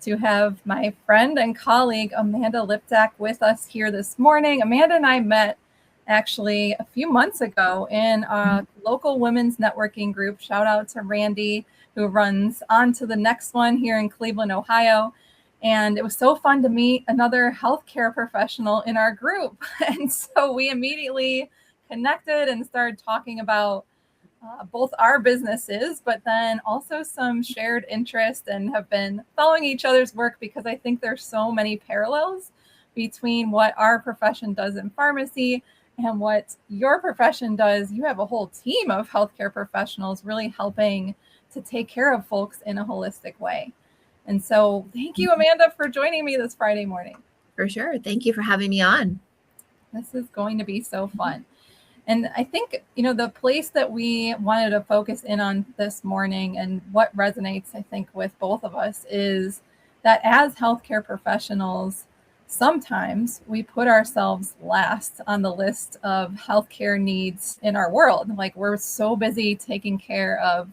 to have my friend and colleague Amanda Liptak with us here this morning. Amanda and I met actually a few months ago in a local women's networking group. Shout out to Randy, who runs On to the Next One here in Cleveland, Ohio. And it was so fun to meet another healthcare professional in our group. And so we immediately connected and started talking about both our businesses, but then also some shared interest, and have been following each other's work because I think there's so many parallels between what our profession does in pharmacy and what your profession does. You have a whole team of healthcare professionals really helping to take care of folks in a holistic way. And so thank you, Amanda, for joining me this Friday morning. For sure. Thank you for having me on. This is going to be so fun. And I think, the place that we wanted to focus in on this morning and what resonates, I think, with both of us is that as healthcare professionals, sometimes we put ourselves last on the list of healthcare needs in our world. Like, we're so busy taking care of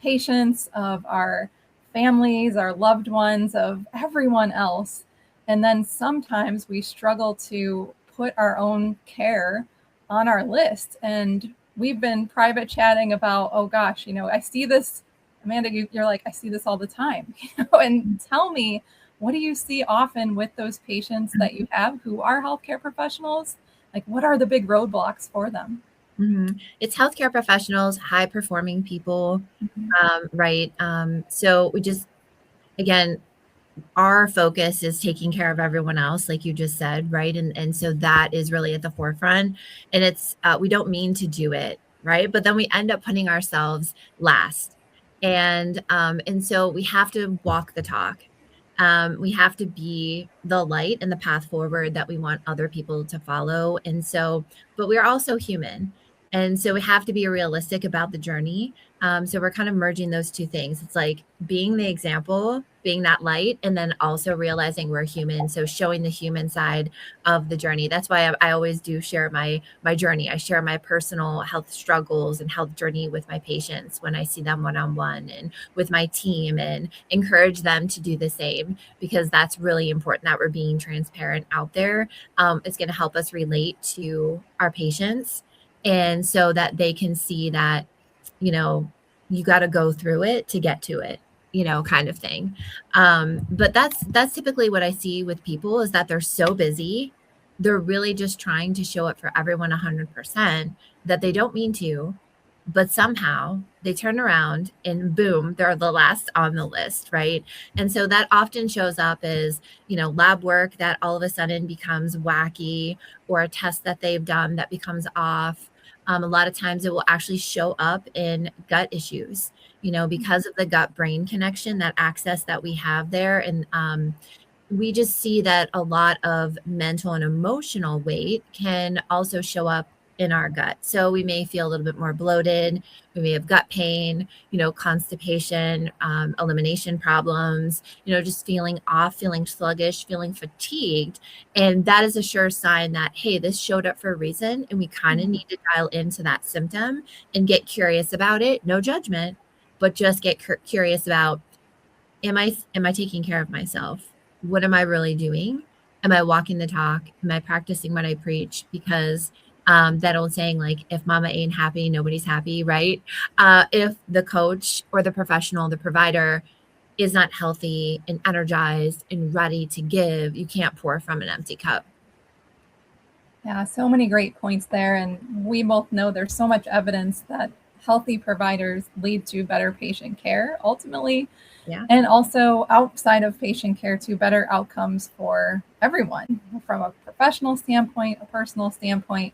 patients, of our families, our loved ones, of everyone else. And then sometimes we struggle to put our own care on our list. And we've been private chatting about, oh gosh, I see this, Amanda, you're like, I see this all the time, and tell me, what do you see often with those patients that you have who are healthcare professionals? Like, what are the big roadblocks for them? Mm-hmm. It's healthcare professionals, high performing people, right? So we just, again, our focus is taking care of everyone else, like you just said, right? And so that is really at the forefront. And it's, we don't mean to do it, right? But then we end up putting ourselves last. And so we have to walk the talk. We have to be the light and the path forward that we want other people to follow. And so, but we're also human. And so we have to be realistic about the journey. So we're kind of merging those two things. It's like being the example, being that light, and then also realizing we're human. So showing the human side of the journey. That's why I always do share my journey. I share my personal health struggles and health journey with my patients when I see them one-on-one and with my team, and encourage them to do the same, because that's really important that we're being transparent out there. It's going to help us relate to our patients, and so that they can see that, you got to go through it to get to it, kind of thing. But that's typically what I see with people, is that they're so busy. They're really just trying to show up for everyone 100%, that they don't mean to, but somehow they turn around and boom, they're the last on the list, right? And so that often shows up as, lab work that all of a sudden becomes wacky, or a test that they've done that becomes off. A lot of times it will actually show up in gut issues, because of the gut-brain connection, that access that we have there. And we just see that a lot of mental and emotional weight can also show up in our gut. So we may feel a little bit more bloated. We may have gut pain, constipation, elimination problems, just feeling off, feeling sluggish, feeling fatigued. And that is a sure sign that, hey, this showed up for a reason, and we kind of need to dial into that symptom and get curious about it. No judgment, but just get curious about, am I taking care of myself? What am I really doing? Am I walking the talk? Am I practicing what I preach? Because that old saying, like, if mama ain't happy, nobody's happy, right? If the coach or the professional, the provider is not healthy and energized and ready to give, you can't pour from an empty cup. Yeah, so many great points there. And we both know there's so much evidence that healthy providers lead to better patient care ultimately. Yeah. And also outside of patient care to better outcomes for everyone from a professional standpoint, a personal standpoint.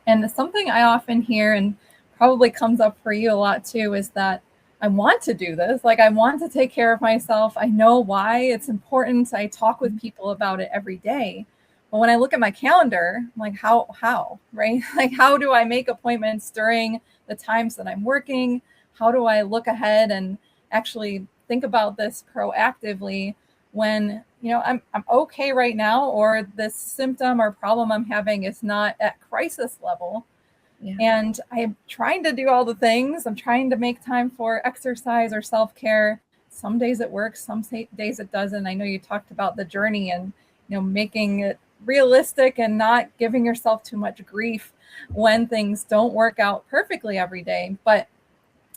And something I often hear, and probably comes up for you a lot too, is that I want to do this. Like, I want to take care of myself. I know why it's important. I talk with people about it every day. But when I look at my calendar, I'm like, how, right? Like, how do I make appointments during the times that I'm working? How do I look ahead and actually think about this proactively when, I'm okay right now, or this symptom or problem I'm having is not at crisis level. Yeah. And I'm trying to do all the things. I'm trying to make time for exercise or self-care some days it works, some days it doesn't. I know you talked about the journey and, making it realistic and not giving yourself too much grief when things don't work out perfectly every day. But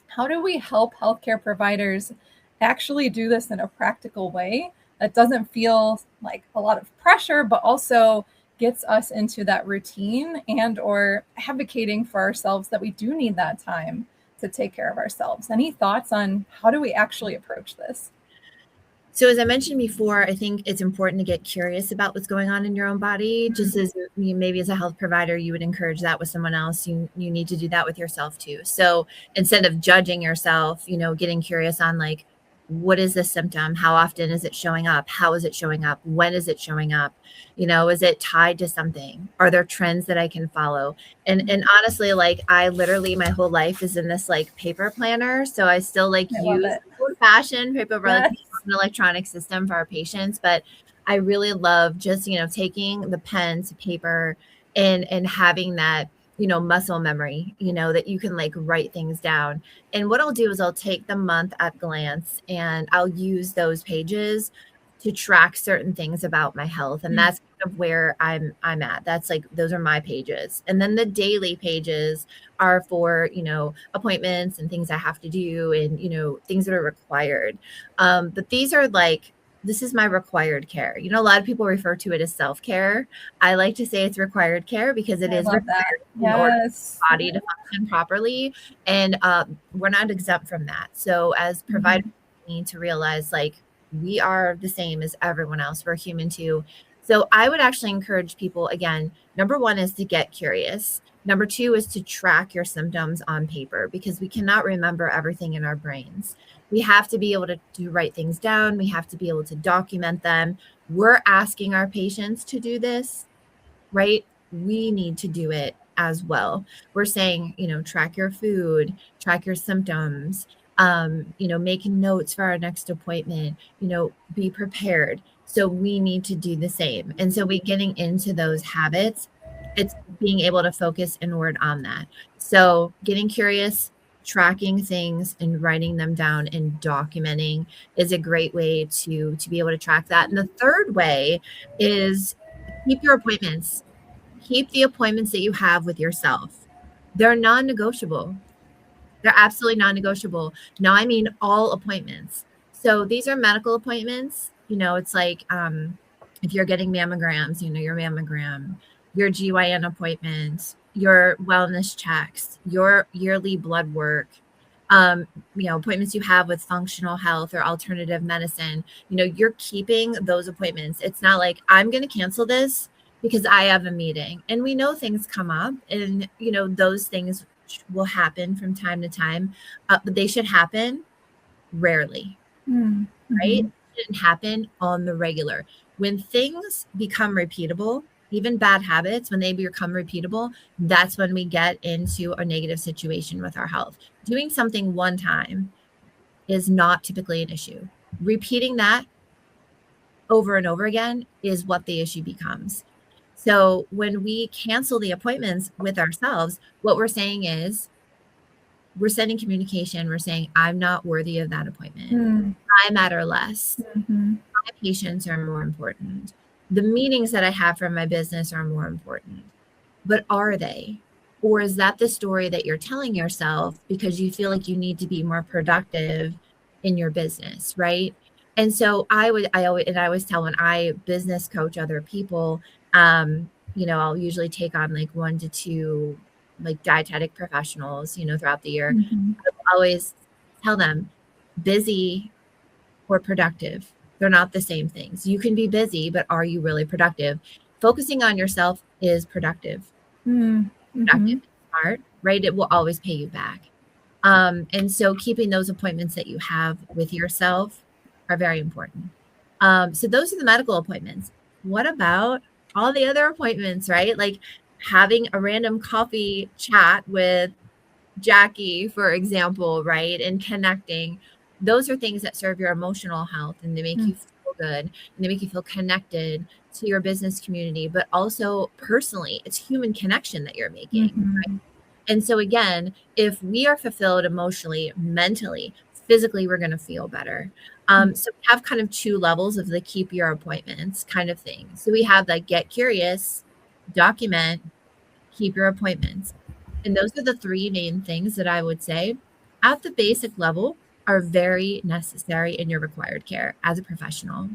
how do we help healthcare providers actually do this in a practical way that doesn't feel like a lot of pressure, but also gets us into that routine and or advocating for ourselves that we do need that time to take care of ourselves? Any thoughts on how do we actually approach this? So as I mentioned before, I think it's important to get curious about what's going on in your own body. Just as you, maybe as a health provider, you would encourage that with someone else. You need to do that with yourself too. So instead of judging yourself, getting curious on like, what is this symptom? How often is it showing up? How is it showing up? When is it showing up? Is it tied to something? Are there trends that I can follow? And honestly, like I literally, my whole life is in this like paper planner. So I still like use old fashioned paper, like an electronic system for our patients. But I really love just, taking the pen to paper and having that, muscle memory, that you can like write things down. And what I'll do is I'll take the month at glance and I'll use those pages to track certain things about my health. And that's kind of where I'm at. That's like, those are my pages. And then the daily pages are for, appointments and things I have to do and, things that are required. But these are like, this is my required care. A lot of people refer to it as self-care. I like to say it's required care because it is required in order for the body to function properly. And we're not exempt from that. So as providers, we need to realize like we are the same as everyone else. We're human too. So I would actually encourage people, again, number one is to get curious. Number two is to track your symptoms on paper because we cannot remember everything in our brains. We have to be able to write things down. We have to be able to document them. We're asking our patients to do this, right? We need to do it as well. We're saying, track your food, track your symptoms, making notes for our next appointment, be prepared. So we need to do the same. And so we getting into those habits, it's being able to focus inward on that. So getting curious, tracking things and writing them down and documenting is a great way to be able to track that. And the third way is keep your appointments. Keep the appointments that you have with yourself. They're non-negotiable. They're absolutely non-negotiable. Now, I mean all appointments. So these are medical appointments. It's like if you're getting mammograms, your mammogram, your GYN appointment, your wellness checks, your yearly blood work, appointments you have with functional health or alternative medicine, you're keeping those appointments. It's not like I'm going to cancel this because I have a meeting. And we know things come up and, those things will happen from time to time, but they should happen rarely, right? It shouldn't happen on the regular. When things become repeatable, even bad habits, when they become repeatable, that's when we get into a negative situation with our health. Doing something one time is not typically an issue. Repeating that over and over again is what the issue becomes. So when we cancel the appointments with ourselves, what we're saying is we're sending communication. We're saying, I'm not worthy of that appointment. I matter less. My patients are more important. The meetings that I have for my business are more important. But are they? Or is that the story that you're telling yourself because you feel like you need to be more productive in your business, right? And so I always tell when I business coach other people, I'll usually take on like 1 to 2 like dietetic professionals, throughout the year. I always tell them busy or productive. They're not the same things. You can be busy, but are you really productive? Focusing on yourself is productive. Productive, smart, right? It will always pay you back. And so keeping those appointments that you have with yourself are very important. So those are the medical appointments. What about all the other appointments, right? Like having a random coffee chat with Jackie, for example, right? And connecting. Those are things that serve your emotional health and they make you feel good and they make you feel connected to your business community, but also personally, it's human connection that you're making. Right? And so again, if we are fulfilled emotionally, mentally, physically we're going to feel better. So we have kind of two levels of the keep your appointments kind of thing. So we have the get curious, document, keep your appointments. And those are the three main things that I would say at the basic level are very necessary in your required care as a professional.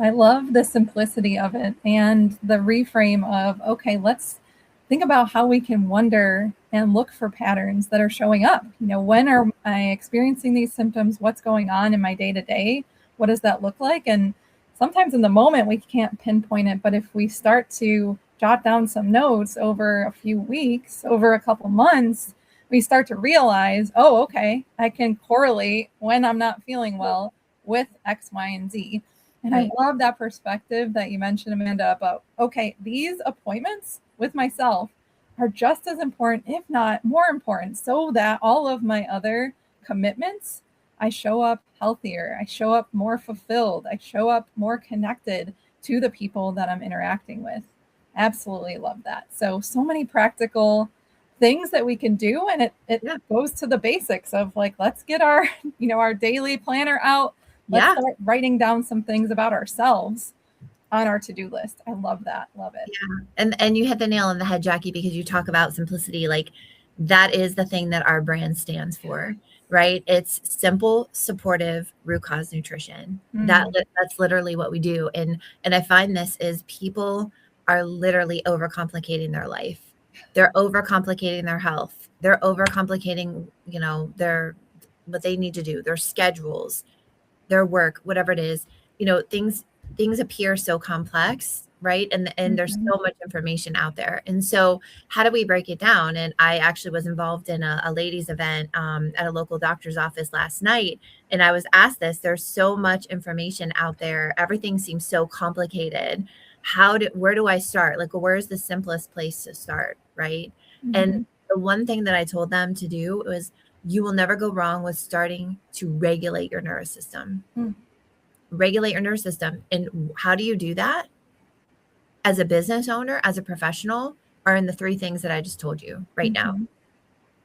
I love the simplicity of it and the reframe of, okay, let's think about how we can wonder and look for patterns that are showing up. When are I experiencing these symptoms? What's going on in my day to day? What does that look like? And sometimes in the moment we can't pinpoint it, but if we start to jot down some notes over a few weeks, over a couple months, we start to realize, oh, okay, I can correlate when I'm not feeling well with X, Y, and Z. And right. I love that perspective that you mentioned, Amanda, about, okay, these appointments with myself are just as important, if not more important, so that all of my other commitments, I show up healthier, I show up more fulfilled, I show up more connected to the people that I'm interacting with. Absolutely love that. So many practical things that we can do. And it goes to the basics of like, let's get our, our daily planner out. Let's start writing down some things about ourselves on our to-do list. I love that. Love it. Yeah. And you hit the nail on the head, Jackie, because you talk about simplicity. Like that is the thing that our brand stands for, right? It's simple, supportive, root cause nutrition. That's literally what we do. And I find this is people are literally overcomplicating their life. They're overcomplicating their health. They're overcomplicating, their what they need to do, their schedules, their work, whatever it is. Things appear so complex, right? And there's so much information out there. And so how do we break it down? And I actually was involved in a ladies event at a local doctor's office last night. And I was asked this, there's so much information out there. Everything seems so complicated. Where do I start? Like, where's the simplest place to start? Right. And the one thing that I told them to do was, you will never go wrong with starting to regulate your nervous system. Regulate your nervous system. And how do you do that? As a business owner, as a professional, are in the three things that I just told you right now.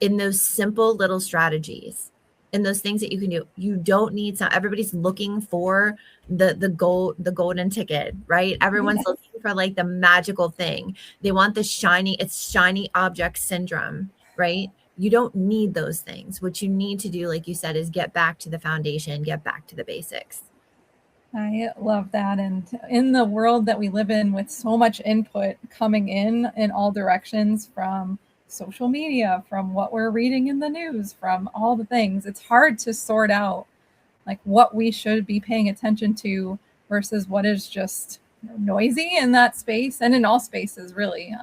In those simple little strategies, in those things that you can do. You don't need some, everybody's looking for the golden ticket, right? Everyone's looking for like the magical thing. They want the shiny object syndrome, right? You don't need those things. What you need to do, like you said, is get back to the foundation, get back to the basics. I love that. And in the world that we live in with so much input coming in all directions, from social media, from what we're reading in the news, from all the things, it's hard to sort out like what we should be paying attention to versus what is just noisy in that space and in all spaces really.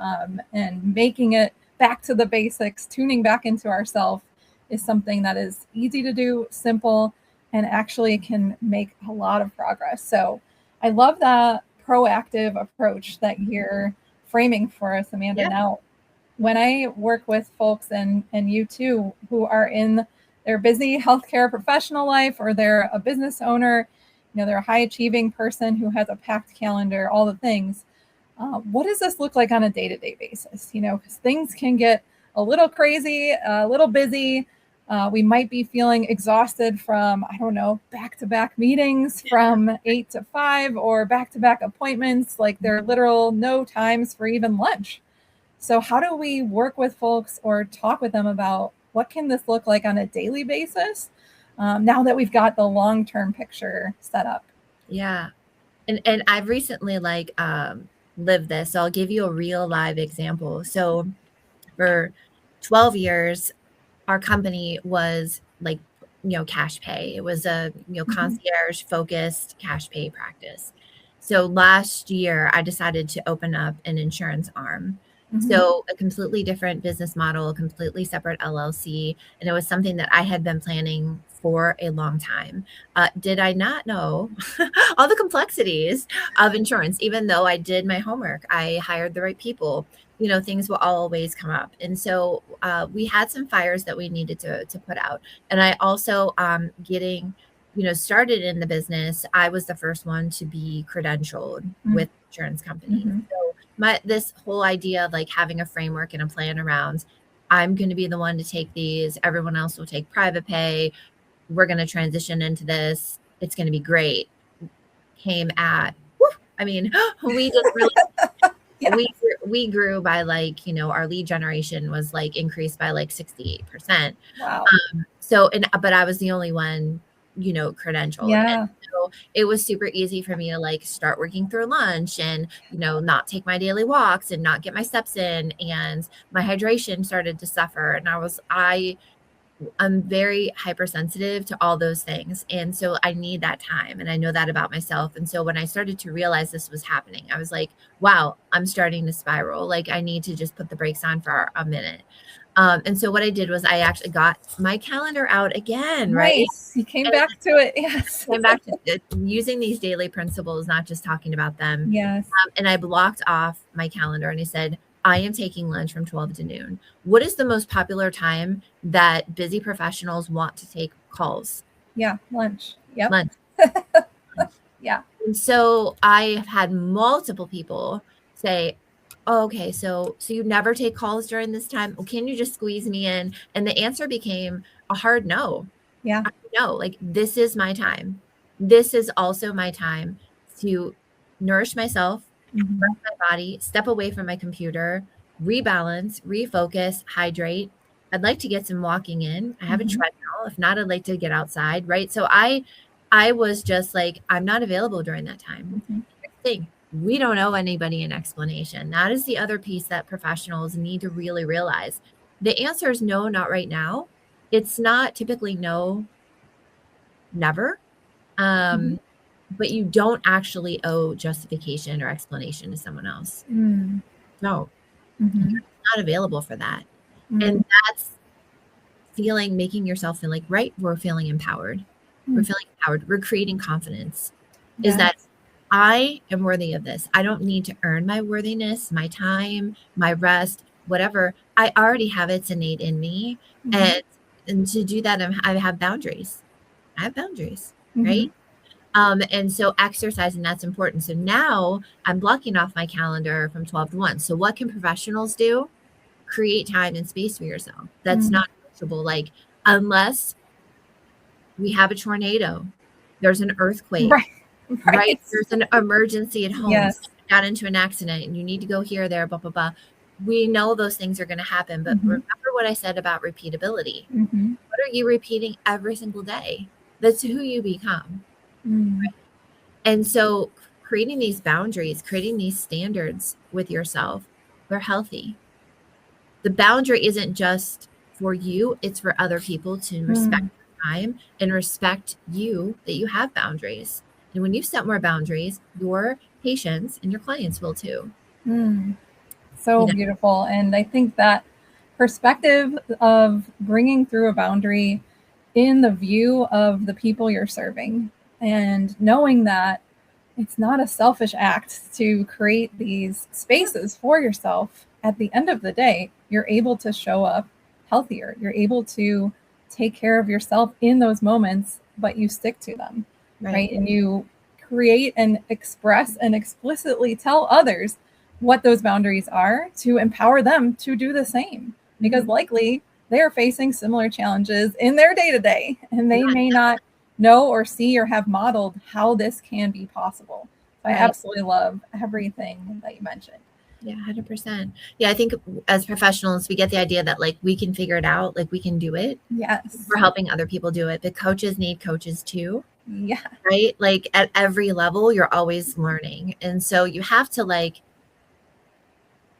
And making it back to the basics, tuning back into ourselves is something that is easy to do, simple, and actually can make a lot of progress. So I love that proactive approach that you're framing for us, Amanda. Now, when I work with folks and you too, who are in their busy healthcare professional life, or they're a business owner, they're a high achieving person who has a packed calendar, all the things. What does this look like on a day-to-day basis? Because things can get a little crazy, a little busy. We might be feeling exhausted from, back-to-back meetings from 8 to 5 or back-to-back appointments. Like there are literal no times for even lunch. So how do we work with folks or talk with them about what can this look like on a daily basis now that we've got the long-term picture set up? Yeah. And I've recently lived this. So I'll give you a real live example. So for 12 years, our company was cash pay. It was a, concierge focused cash pay practice. So last year I decided to open up an insurance arm. So a completely different business model, a completely separate LLC. And it was something that I had been planning for a long time. Did I not know all the complexities of insurance? Even though I did my homework, I hired the right people, things will always come up. And so we had some fires that we needed to put out. And I also getting started in the business, I was the first one to be credentialed with insurance companies. So this whole idea of having a framework and a plan around, I'm going to be the one to take these, everyone else will take private pay, we're going to transition into this. It's going to be great. Came at, I mean, we just really, Yeah. we grew by like, our lead generation was like increased by like 68%. Wow. But I was the only one, credentialed. Yeah. And so it was super easy for me to like start working through lunch and, not take my daily walks and not get my steps in, and my hydration started to suffer. And I'm very hypersensitive to all those things. And so I need that time. And I know that about myself. And so when I started to realize this was happening, I was like, wow, I'm starting to spiral. Like I need to just put the brakes on for a minute. And so what I did was I actually got my calendar out again, right? Nice. You came back to it. Yes. Came back to using these daily principles, not just talking about them. Yes. And I blocked off my calendar and I said, I am taking lunch from 12 to noon. What is the most popular time that busy professionals want to take calls? Yeah. Lunch. Yep. Lunch. Yeah. And so I have had multiple people say, oh, okay, so you never take calls during this time? Well, can you just squeeze me in? And the answer became a hard no. Yeah. No, like this is my time. This is also my time to nourish myself, rest my body, step away from my computer, rebalance, refocus, hydrate. I'd like to get some walking in. I have a treadmill. If not, I'd like to get outside, right? So I was just like, I'm not available during that time. Thing. We don't owe anybody an explanation. That is the other piece that professionals need to really realize. The answer is no, not right now. It's not typically no, never. But you don't actually owe justification or explanation to someone else. No, you're not available for that. And that's making yourself feel like, right, we're feeling empowered. We're feeling empowered. We're creating confidence. Is that I am worthy of this. I don't need to earn my worthiness, my time, my rest, whatever. I already have it's innate in me. And to do that, I have boundaries. I have boundaries, right? And so exercising, that's important. So now I'm blocking off my calendar from 12 to 1. So what can professionals do? Create time and space for yourself. That's not negotiable. Like, unless we have a tornado, there's an earthquake, right? There's an emergency at home. Yes. You got into an accident and you need to go here, there, blah, blah, blah. We know those things are going to happen. But remember what I said about repeatability. What are you repeating every single day? That's who you become. Right? And so creating these boundaries, creating these standards with yourself, they're healthy. The boundary isn't just for you, it's for other people to respect your time and respect you, that you have boundaries. And when you set more boundaries, your patients and your clients will too. So beautiful. And I think that perspective of bringing through a boundary in the view of the people you're serving, and knowing that it's not a selfish act to create these spaces for yourself. At the end of the day, you're able to show up healthier. You're able to take care of yourself in those moments, but you stick to them, right? And you create and express and explicitly tell others what those boundaries are to empower them to do the same, because likely they're facing similar challenges in their day-to-day, and they may not know or see or have modeled how this can be possible. I absolutely love everything that you mentioned. Yeah, 100%. Yeah, I think as professionals, we get the idea that like we can figure it out, like we can do it. Yes. We're helping other people do it, but coaches need coaches too. Yeah. Right? Like at every level, you're always learning. And so you have to like,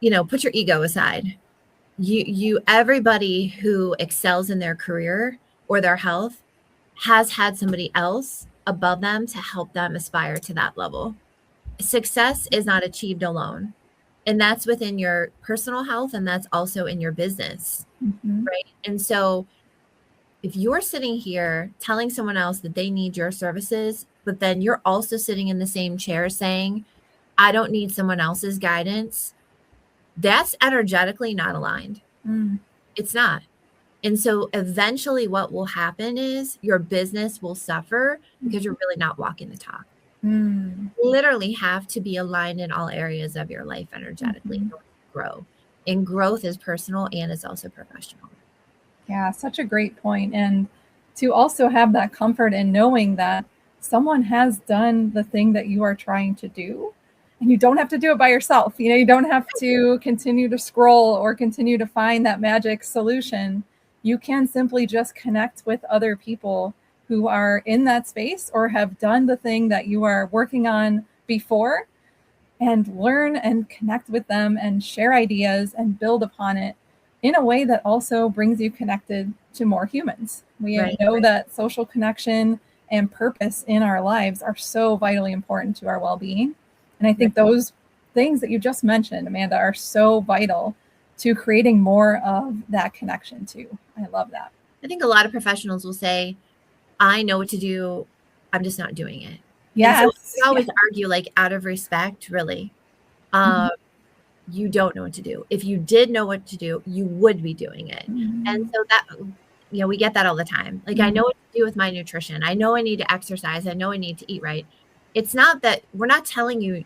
put your ego aside. Everybody who excels in their career or their health has had somebody else above them to help them aspire to that level. Success is not achieved alone. And that's within your personal health, and that's also in your business, right? And so if you're sitting here telling someone else that they need your services, but then you're also sitting in the same chair saying, I don't need someone else's guidance, that's energetically not aligned. It's not. And so eventually what will happen is your business will suffer because you're really not walking the talk. You literally have to be aligned in all areas of your life energetically to grow. And growth is personal and it's also professional. Yeah, such a great point. And to also have that comfort in knowing that someone has done the thing that you are trying to do, and you don't have to do it by yourself. You don't have to continue to scroll or continue to find that magic solution. You can simply just connect with other people who are in that space or have done the thing that you are working on before, and learn and connect with them and share ideas and build upon it in a way that also brings you connected to more humans. We know that social connection and purpose in our lives are so vitally important to our well-being. And I think those things that you just mentioned, Amanda, are so vital to creating more of that connection too. I love that. I think a lot of professionals will say, I know what to do, I'm just not doing it. Yes. And so we always argue, like, out of respect, really. You don't know what to do. If you did know what to do, you would be doing it. And so that, we get that all the time. Like, I know what to do with my nutrition. I know I need to exercise. I know I need to eat right. It's not that we're not telling you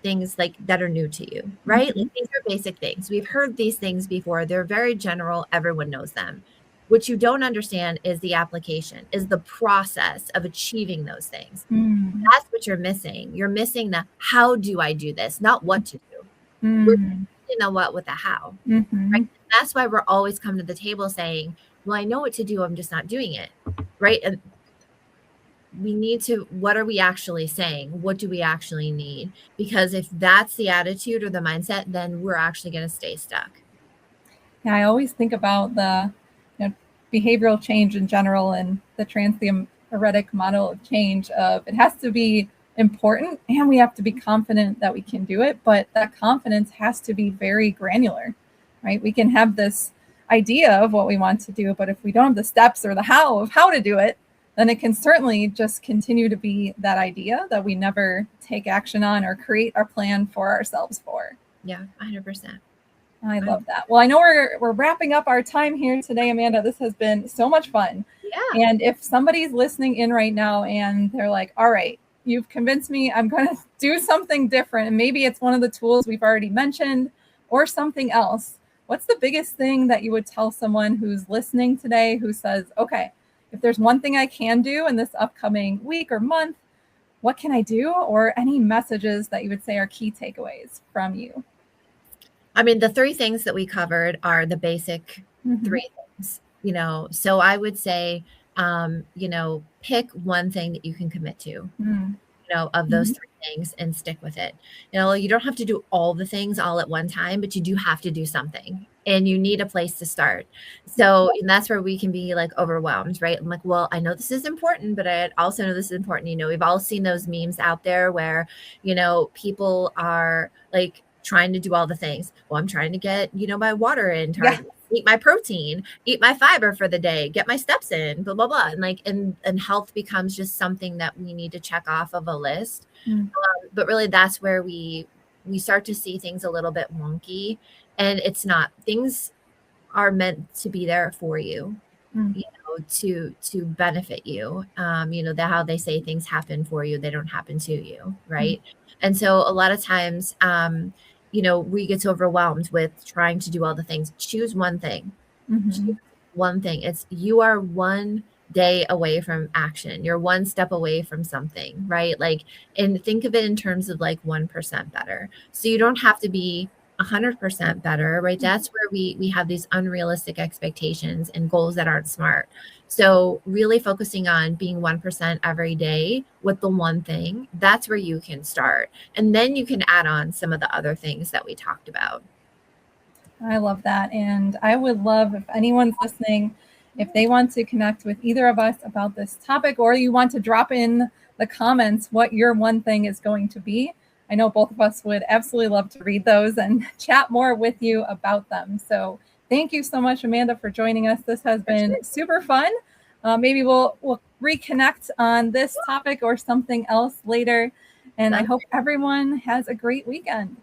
things like that are new to you, right? Like, these are basic things. We've heard these things before. They're very general. Everyone knows them. What you don't understand is the application, is the process of achieving those things. That's what you're missing. You're missing the how do I do this, not what to do. We're missing the what with the how. Right? That's why we're always coming to the table saying, well, I know what to do, I'm just not doing it. Right. And we need to, what are we actually saying? What do we actually need? Because if that's the attitude or the mindset, then we're actually going to stay stuck. Yeah, I always think about the behavioral change in general and the transtheoretic model of change of it has to be important and we have to be confident that we can do it, but that confidence has to be very granular, right? We can have this idea of what we want to do, but if we don't have the steps or the how of how to do it, then it can certainly just continue to be that idea that we never take action on or create our plan for ourselves for. Yeah, 100%. I love that. Well, I know we're wrapping up our time here today, Amanda. This has been so much fun. Yeah. And if somebody's listening in right now and they're like, all right, you've convinced me, I'm going to do something different. And maybe it's one of the tools we've already mentioned or something else. What's the biggest thing that you would tell someone who's listening today who says, okay, if there's one thing I can do in this upcoming week or month, what can I do? Or any messages that you would say are key takeaways from you? I mean, the three things that we covered are the basic three things, so I would say, pick one thing that you can commit to, of those three things and stick with it. You don't have to do all the things all at one time, but you do have to do something and you need a place to start. So, and that's where we can be like overwhelmed, right? I'm like, well, I know this is important, but I also know this is important. We've all seen those memes out there where, people are like, trying to do all the things. Well, I'm trying to get, my water in, eat my protein, eat my fiber for the day, get my steps in, blah, blah, blah. And and health becomes just something that we need to check off of a list. But really that's where we start to see things a little bit wonky, and it's not. Things are meant to be there for you, to benefit you. How they say things happen for you, they don't happen to you. Right. And so a lot of times, we get so overwhelmed with trying to do all the things. Choose one thing. Choose one thing. You are one day away from action. You're one step away from something, right? And think of it in terms of 1% better. So you don't have to be 100% better, right? That's where we have these unrealistic expectations and goals that aren't smart. So really focusing on being 1% every day with the one thing, that's where you can start. And then you can add on some of the other things that we talked about. I love that. And I would love if anyone's listening, if they want to connect with either of us about this topic, or you want to drop in the comments what your one thing is going to be. I know both of us would absolutely love to read those and chat more with you about them. So thank you so much, Amanda, for joining us. This has been super fun. Maybe we'll reconnect on this topic or something else later. And I hope everyone has a great weekend.